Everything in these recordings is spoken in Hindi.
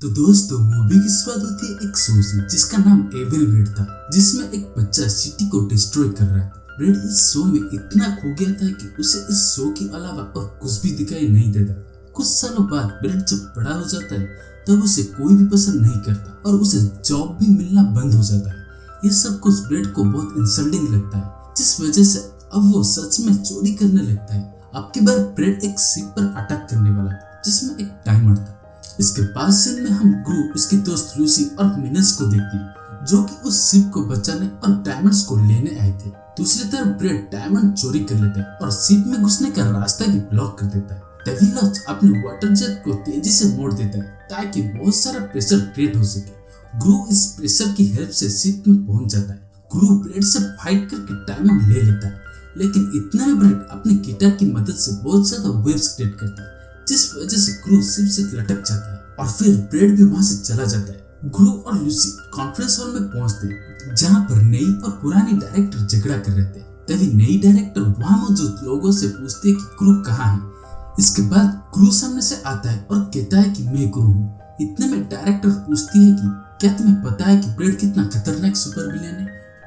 तो दोस्तों मूवी की शुरुआत होती है एक शो से जिसका नाम एविल ब्रेड था, जिसमें एक बच्चा सिटी को डिस्ट्रॉय कर रहा था। ब्रेड इस शो में इतना खो गया था कि उसे इस शो के अलावा और कुछ भी दिखाई नहीं देता। कुछ सालों बाद ब्रेड जब बड़ा हो जाता है तब उसे कोई भी पसंद नहीं करता और उसे जॉब भी मिलना बंद हो जाता है। ये सब कुछ ब्रेड को बहुत इंसल्टिंग लगता है, जिस वजह से अब वो सच में चोरी करने लगता है। अब की बार ब्रेड एक शिप पर अटैक करने वाला था जिसमें एक डायमंड था। इसके बाद सीन में हम ग्रू, उसकी दोस्त लूसी और मिनस को देखते हैं जो कि उस शिप को बचाने और डायमंड्स को लेने आए थे। दूसरी तरफ ब्रेड डायमंड चोरी कर लेता है और शिप में घुसने का रास्ता भी ब्लॉक कर देता है। तभी लॉच अपने वाटर जेट को तेजी से मोड़ देता है ताकि बहुत सारा प्रेशर क्रिएट हो सके। ग्रू इस प्रेशर की हेल्प से शिप में पहुंच जाता है। ग्रू ब्रेड से फाइट करके डायमंड ले लेता है, लेकिन इतना में ब्रेड अपने गिटार की मदद से बहुत ज्यादा वेव्स क्रिएट करता है, जिस वजह से ग्रू शिप से लटक जाता है और फिर ब्रेड भी वहां से चला जाता है। ग्रू और लूसी कॉन्फ्रेंस हॉल में पहुंचते हैं जहां पर नई और पुरानी डायरेक्टर झगड़ा कर रहे थे। तभी नई डायरेक्टर वहां मौजूद लोगों से पूछती है कि ग्रू कहाँ है। इसके बाद ग्रू सामने से आता है और कहता है कि मैं ग्रू हूँ। इतने में डायरेक्टर पूछती है कि क्या तुम्हें पता है कि ब्रेड कितना खतरनाक सुपर विलेन है?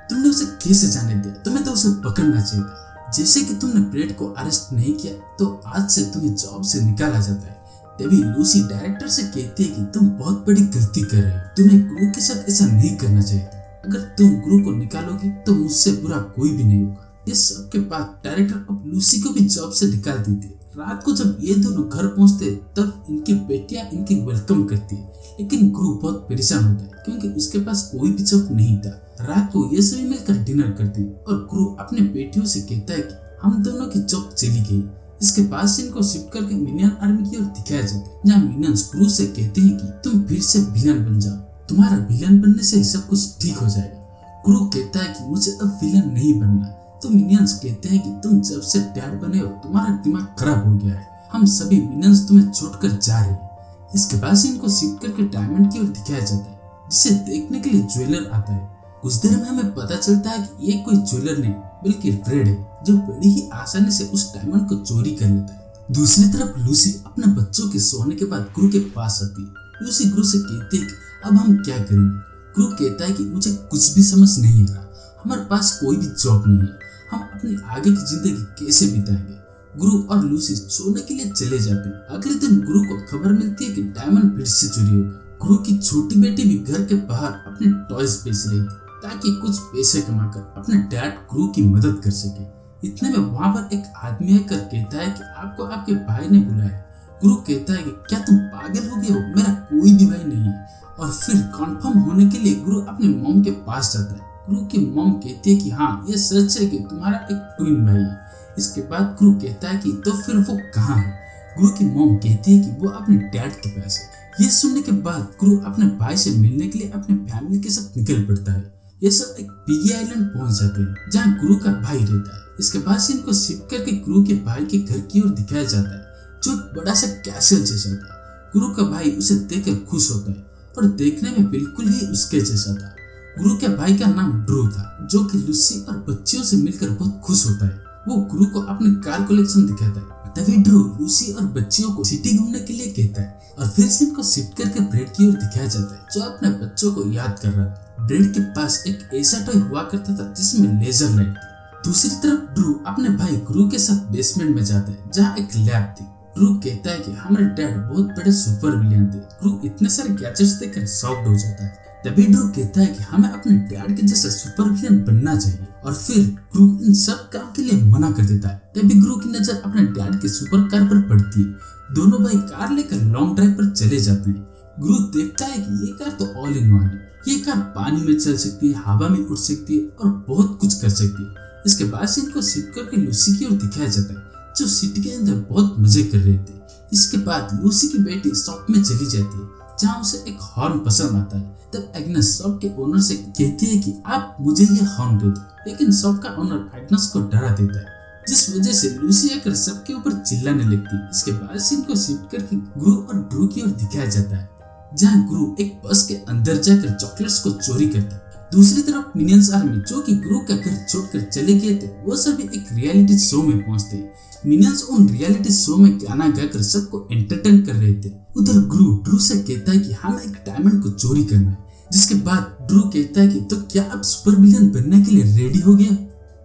तुमने उसे कैसे जाने दिया? तुम्हें तो उसे पकड़ना चाहिए था। जैसे कि तुमने ब्रेड को अरेस्ट नहीं किया तो आज से तुम्हें जॉब से निकाला जाता है। तभी लूसी डायरेक्टर से कहती है कि तुम बहुत बड़ी गलती कर रहे हो, तुम्हें ग्रू के साथ ऐसा नहीं करना चाहिए था। अगर तुम ग्रू को निकालोगे तो मुझसे बुरा कोई भी नहीं होगा। इस सब के बाद डायरेक्टर अब लूसी को भी जॉब से निकाल देती है। रात को जब ये दोनों घर पहुंचते तब इनकी बेटियां इनकी वेलकम करती है, लेकिन ग्रू बहुत परेशान होता है क्योंकि उसके पास कोई भी जॉब नहीं था। रात को ये सभी मिलकर डिनर करते हैं और ग्रू अपने बेटियों से कहता है कि हम दोनों की जॉब चली गई। इसके बाद से इनको शिफ्ट करके मिनियन आर्मी की ओर दिखाया जाता है, जहाँ मिनियंस ग्रू से कहते हैं कि तुम फिर से विलन बन जाओ, तुम्हारा विलन बनने से सब कुछ ठीक हो जाएगा। ग्रू कहता है कि मुझे अब विलन नहीं बनना। तो मिनियंस कहते हैं कि तुम जब से डैड बने हो तुम्हारा दिमाग खराब हो गया है, हम सभी मिनियंस तुम्हें छोड़कर जा रहे हैं। इसके बाद से इनको शिफ्ट करके डायमंड की ओर दिखाया जाता है, जिसे देखने के लिए ज्वेलर आता है। कुछ देर में हमें पता चलता है कि ये कोई ज्वेलर नहीं बल्कि ब्रेड है, जो बड़ी ही आसानी से उस डायमंड को चोरी कर लेता है। दूसरी तरफ लूसी अपने बच्चों के सोने के बाद ग्रू के पास आती है। लूसी ग्रू से कहती है कि अब हम क्या करेंगे? ग्रू कहता है कि मुझे कुछ भी समझ नहीं आ रहा, हमारे पास कोई भी जॉब नहीं है, हम अपनी आगे की जिंदगी कैसे बिताएंगे? ग्रू और लूसी सोने के लिए चले जाते हैं। अगले दिन ग्रू को खबर मिलती है कि डायमंड फिर से चोरी हो गया। ग्रू की छोटी बेटी भी घर के बाहर अपने टॉयज बेच रही थी ताकि कुछ पैसे कमाकर अपने डैड ग्रू की मदद कर सके। इतने में वहां पर एक आदमी आकर कहता है कि आपको आपके भाई ने बुलाया। ग्रू कहता है कि क्या तुम पागल हो गए हो, मेरा कोई भी भाई नहीं है। और फिर कंफर्म होने के लिए ग्रू अपने मॉम के पास जाता है। ग्रू की मॉम कहती है कि हाँ ये सच है कि तुम्हारा एक ट्विन भाई है। इसके बाद ग्रू कहता है कि तो फिर वो कहाँ है? ग्रू की मॉम कहती है कि वो अपने डैड के पास है। ये सुनने के बाद ग्रू अपने भाई से मिलने के लिए अपने फैमिली के साथ निकल पड़ता है। ये सब एक पिगी आइलैंड पहुंच जाते हैं जहाँ गुरु का भाई रहता है। इसके बाद से इनको शिफ्ट करके गुरु के भाई के घर की ओर दिखाया जाता है, जो एक बड़ा सा कैसल जैसा था। गुरु का भाई उसे देखकर खुश होता है और देखने में बिल्कुल ही उसके जैसा था। गुरु के भाई का नाम ड्रू था, जो कि लूसी और बच्चियों से मिलकर बहुत खुश होता है। वो गुरु को अपने कार कलेक्शन दिखाता है। तभी ड्रू लूसी और बच्चियों को सिटी घूमने के लिए कहता है और फिर से इनको शिफ्ट करके ब्रेड की ओर दिखाया जाता है, जो अपने बच्चों को याद कर रहा था। ब्रेड के पास एक ऐसा टॉय हुआ करता था जिसमें लेजर लाइट थी। दूसरी तरफ ड्रू अपने भाई ग्रू के साथ बेसमेंट में जाता है जहाँ एक लैब थी। ड्रू कहता है कि हमारे डैड बहुत बड़े सुपर विलेन थे। ग्रू इतने सारे गैजेट्स देखकर शॉक्ड हो जाता है। तभी ड्रू कहता है कि हमें अपने डैड के जैसा सुपर विलेन बनना चाहिए और फिर ग्रू इन सब काम के लिए मना कर देता है। तभी ग्रू की नजर अपने डैड के सुपर कार पर पड़ती है। दोनों भाई कार लेकर लॉन्ग ड्राइव पर चले जाते हैं। ग्रू देखता है कि ये कार तो ऑल इन वन है। ये कार पानी में चल सकती है, हवा में उड़ सकती है और बहुत कुछ कर सकती है। इसके बाद से इनको शिफ्ट करके लूसी की ओर दिखाया जाता है, जो सिटी के अंदर बहुत मजे कर रहे थे। इसके बाद लूसी की बेटी शॉप में चली जाती है जहाँ उसे एक हॉर्न पसंद आता है। तब एग्नेस शॉप के ओनर से कहती है कि आप मुझे ये हॉर्न दे दो, लेकिन शॉप का ओनर एग्नेस को डरा देता है, जिस वजह से लूसी आकर सबके ऊपर चिल्लाने लगती है। इसके बाद से इनको शिफ्ट करके ग्रू और ड्रू की ओर दिखाया जाता है, जहाँ ग्रू एक बस के अंदर जाकर चॉकलेट्स को चोरी करता है। दूसरी तरफ मिनियंस आर्मी जो कि ग्रू का घर छोड़कर चले गए थे, वो सभी एक रियलिटी शो में पहुंचते हैं। मिनियंस उन रियलिटी शो में गाना गाकर सबको एंटरटेन कर रहे थे। उधर ड्रू से कहता है कि हमें एक डायमंड को चोरी करना है, जिसके बाद ड्रू कहता है कि तो क्या आप सुपर विलेन बनने के लिए रेडी हो गया?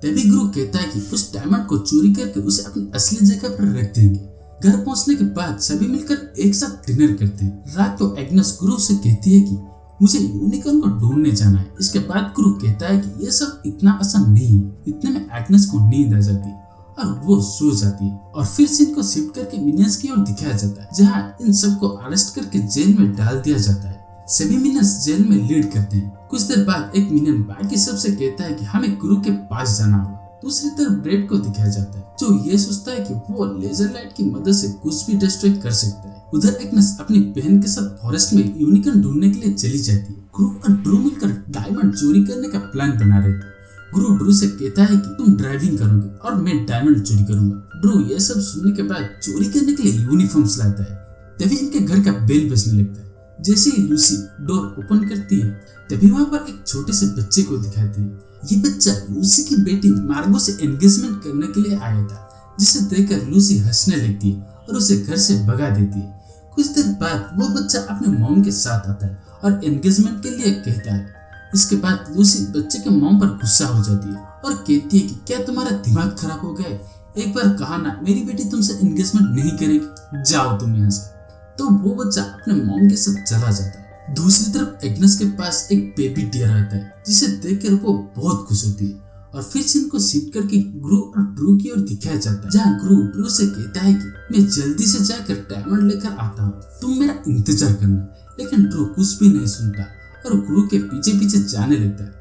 तभी ग्रू कहता है कि उस डायमंड को चोरी करके उसे अपनी असली जगह पर रख देंगे। घर पहुंचने के बाद सभी मिलकर एक साथ डिनर करते हैं। रात को एग्नेस ग्रू से कहती है कि मुझे यूनिकॉर्न को ढूंढने जाना है। इसके बाद ग्रू कहता है कि ये सब इतना आसान नहीं है। इतने में एग्नेस को नींद आ जाती है और वो सो जाती है और फिर सीन को शिफ्ट करके मिनियंस की ओर दिखाया जाता है, जहाँ इन सबको अरेस्ट करके जेल में डाल दिया जाता है। सभी मिनियंस जेल में लीड करते हैं। कुछ देर बाद एक मिनियन बाकी सबसे कहता है कि हमें गुरु के पास जाना होगा। दूसरी तरफ ब्रेड को दिखाया जाता है, जो ये सोचता है कि वो लेजर लाइट की मदद से कुछ भी डिस्ट्रॉय कर सकता है। उधर एग्नेस अपनी बहन के साथ फॉरेस्ट में यूनिकॉर्न ढूंढने के लिए चली जाती है। गुरु और ड्रू मिलकर डायमंड चोरी करने का प्लान बना रहे थे। गुरु ड्रू से कहता है कि तुम ड्राइविंग करोगे और मैं डायमंड चोरी करूंगा। ड्रू ये सब सुनने के बाद चोरी करने के लिए यूनिफॉर्म्स लाता है। तभी इनके घर का बेल बजने लगता है। जैसे ही लूसी डोर ओपन करती है, तभी वहाँ पर एक छोटे से बच्चे को दिखाते हैं। ये बच्चा लूसी की बेटी मार्गो से एंगेजमेंट करने के लिए आया था, जिसे देखकर लूसी हंसने लगती है और उसे घर से भगा देती है। कुछ देर बाद वो बच्चा अपने मॉम के साथ आता है और एंगेजमेंट के लिए कहता है। इसके बाद लूसी बच्चे के मॉम पर गुस्सा हो जाती है और कहती है कि क्या तुम्हारा दिमाग खराब हो गया है? एक बार कहा ना मेरी बेटी तुमसे एंगेजमेंट नहीं करेगी, जाओ तुम यहाँ से। तो वो बच्चा अपने मॉम के साथ चला जाता है। दूसरी तरफ एग्नेस के पास एक बेबी डियर आता है, जिसे देखकर वो बहुत खुश होती है और फिर सीन को शिफ्ट करके गुरु और ड्रू की ओर दिखाया जाता है, जहाँ गुरु ड्रू से कहता है कि मैं जल्दी से जाकर डायमंड लेकर आता हूँ, तुम मेरा इंतजार करना। लेकिन ड्रू कुछ भी नहीं सुनता और गुरु के पीछे पीछे जाने लगता है।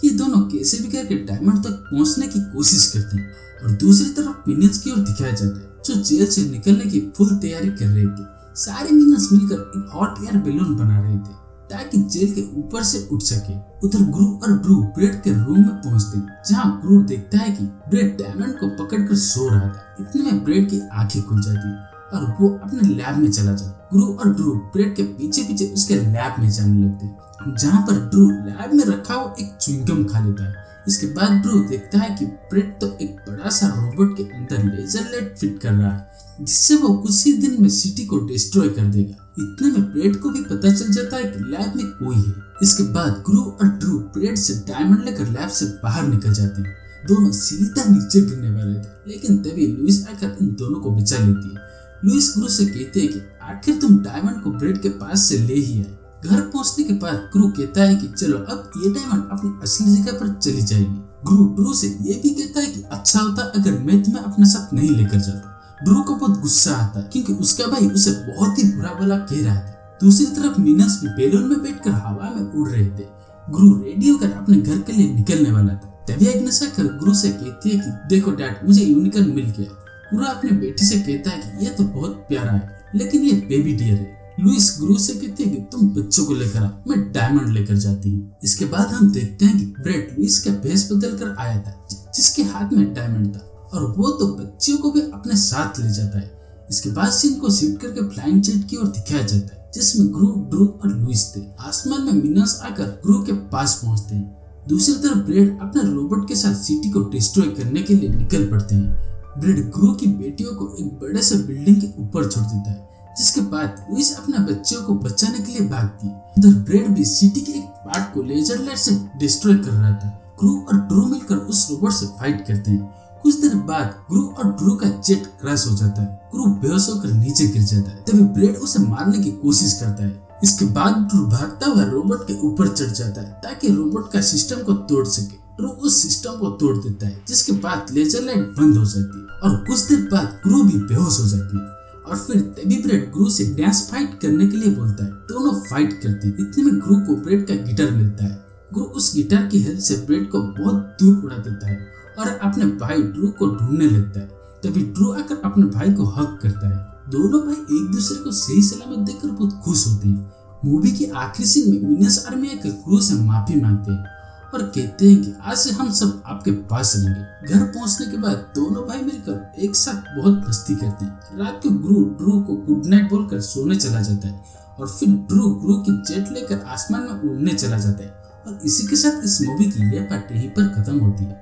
ये दोनों कैसे भी करके डायमंड तक पहुँचने की कोशिश करते हैं और दूसरी तरफ मिनियंस की ओर दिखाया जाता है, जो जेल से निकलने की फुल तैयारी कर रहे थे। सारे मिनियंस मिलकर एक हॉट एयर बैलून बना रहे थे ताकि जेल के ऊपर से उठ सके। उधर गुरु और ड्रू ब्रेड के रूम में पहुंचते हैं, जहां गुरु देखता है कि ब्रेड डायमंड को पकड़कर सो रहा था। इतने में ब्रेड की आंखें खुल जाती है और वो अपने लैब में चला जाता है। गुरु और ड्रू ब्रेड के पीछे पीछे उसके लैब में जाने लगते हैं, जहाँ पर ड्रू लैब में रखा हुआ एक च्युइंगम खा लेता है। इसके बाद ड्रू देखता है कि ब्रेड तो एक बड़ा सा रोबोट के अंदर लेजर लाइट फिट कर रहा है, जिससे वो कुछ ही दिन में सिटी को डिस्ट्रॉय कर देगा। इतने में ब्रेड को भी पता चल जाता है कि लैब में कोई है। इसके बाद गुरु और ड्रू ब्रेड से डायमंड लेकर लैब से बाहर निकल जाते हैं। दोनों सीधा नीचे गिरने वाले थे, लेकिन तभी लुइस आकर इन दोनों को बचा लेती है। लुइस गुरु से कहते हैं कि आखिर तुम डायमंड को ब्रेड के पास से ले ही आए। घर पहुंचने के बाद गुरु कहता है कि चलो अब ये डायमंड अपनी असली जगह पर चली जाएगी। गुरु ड्रू से ये भी कहता है कि अच्छा होता अगर मैं तुम्हें अपने साथ नहीं लेकर जाता। ड्रू को बहुत गुस्सा आता है क्योंकि उसका भाई उसे बहुत ही बुरा भला कह रहा था। दूसरी तरफ मिनियंस भी बैलून में बैठकर हवा में उड़ रहे थे। गुरु रेडी होकर अपने घर के लिए निकलने वाला था। तभी एग्नेस आकर गुरु से कहती है कि देखो डैड, मुझे यूनिकॉर्न मिल गया। गुरु अपने बेटी से कहता है कि ये तो बहुत प्यारा है, लेकिन ये बेबी डियर है। लुइस गुरु से कहती है कि तुम बच्चों को लेकर आ, मैं डायमंड लेकर जाती हूँ। इसके बाद हम देखते हैं कि ब्रेड लुइस का भेष बदल कर आया था, जिसके हाथ में डायमंड था और वो तो बच्चियों को भी अपने साथ ले जाता है। इसके बाद सीन को शिफ्ट करके फ्लाइंग जेट की ओर दिखाया जाता है, जिसमें गुरु, ड्रू और लुइस थे। आसमान में मिनियंस आकर गुरु के पास पहुंचते हैं। दूसरी तरफ ब्रेड अपने रोबोट के साथ सिटी को डिस्ट्रॉय करने के लिए निकल पड़ते हैं। ब्रेड गुरु की बेटियों को एक बड़े से बिल्डिंग के ऊपर छोड़ देता है, जिसके बाद लुइस अपने बच्चों को बचाने के लिए भागती है। उधर ब्रेड भी सिटी के एक पार्ट को लेजर लाइट से डिस्ट्रॉय कर रहा था। गुरु और ड्रू मिलकर उस रोबोट से फाइट करते हैं। कुछ देर बाद गुरु और ड्रू का जेट क्रैश हो जाता है। गुरु बेहोश होकर नीचे गिर जाता है। तभी ब्रेड उसे मारने की कोशिश करता है। इसके बाद ड्रू भागता हुआ रोबोट के ऊपर चढ़ जाता है ताकि रोबोट का सिस्टम को तोड़ सके। ड्रू उस सिस्टम को तोड़ देता है, जिसके बाद लेजर लाइट बंद हो जाती है और कुछ देर बाद गुरु भी बेहोश हो जाती है। और फिर तभी ब्रेड गुरु से डांस फाइट करने के लिए बोलता है। दोनों फाइट करते हैं। इतने में गुरु को ब्रेड का गिटार मिलता है। गुरु उस गिटार की हेल्प से ब्रेड को बहुत दूर उड़ा देता है और अपने भाई ड्रू को ढूंढने लगता है। तभी ड्रू आकर अपने भाई को हग करता है। दोनों भाई एक दूसरे को सही सलामत देखकर बहुत खुश होते हैं। मूवी के आखिरी सीन में मिनियंस आर्मी आकर गुरु से माफी मांगते हैं और कहते हैं कि आज से हम सब आपके पास रहेंगे। घर पहुंचने के बाद दोनों भाई मिलकर एक साथ बहुत मस्ती करते हैं। रात को गुरु ड्रू को गुड नाइट बोलकर सोने चला जाता है और फिर ड्रू गुरु की जेट लेकर आसमान में उड़ने चला जाता है और इसी के साथ इस मूवी की यह पार्ट यहीं पर खत्म होती है।